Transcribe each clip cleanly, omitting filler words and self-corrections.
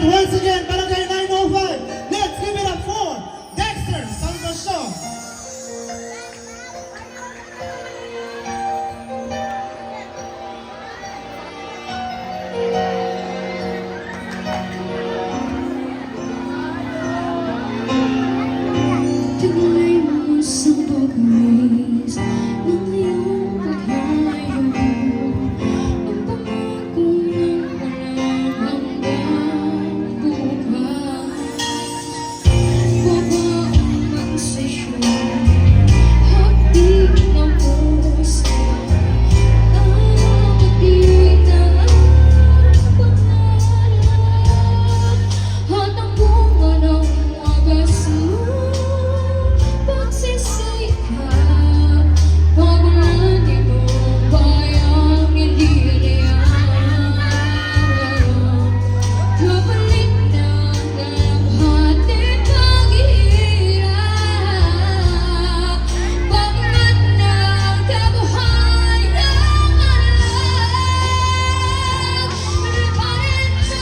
Alright, once again, Barangay 905. Let's give it up for Dexter Salvacion. Tuloy mo sa pag-uwis ng iyong paghayo. Ang pangako ng walang hanggang bukas. Baba ang magsasyon, hapdi ng puso. Nakakita ang pangalan at ang bunga ng wagas mo. Pagsisikap, pagmulati mo, bayang hindi riyan. Kapalit na kalahati paghihirap, pagmat na kabuhay ng alam. Liparin na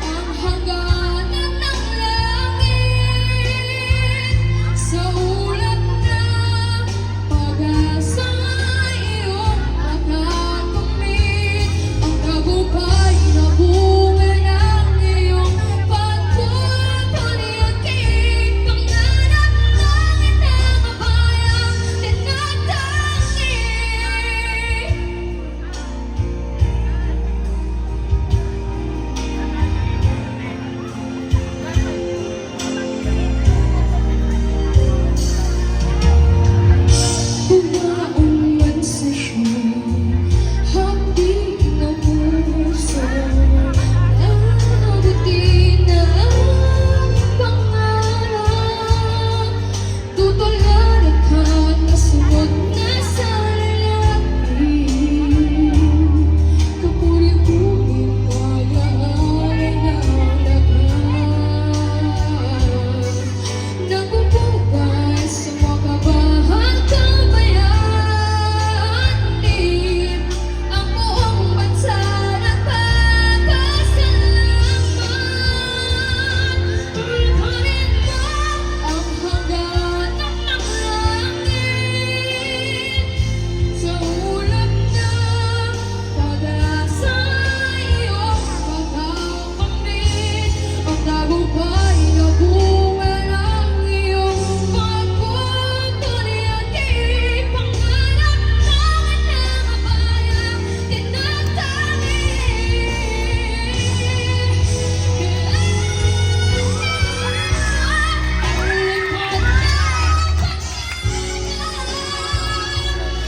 ang hangganan ng langit, sa ulap ng pag-asa iyong matakamit, ang tagumpay na bunga ng iyong pagpupuniaking, pangarap langit na kabayang tinatangi. Bumaong magsasyon, hapdi ng puso. Nabuti na ang pangarap, tutularan ka na sunod na sa lalapit. Kapuri-puring pag-aaral ng lakas, nagbubukas sa mga bahang kabayanin, ang buong bansa nagpapasalamat. Liparin mo ang hangganan ng langit, sa ulap ng pag-asa iyong matakamit, ang tagumpay na bunga ng iyong pagpupuniaking, pangarap langit na kabayang tinatangi.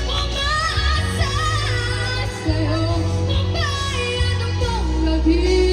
Umaasa sa'yo, ang bayan ng panglagi.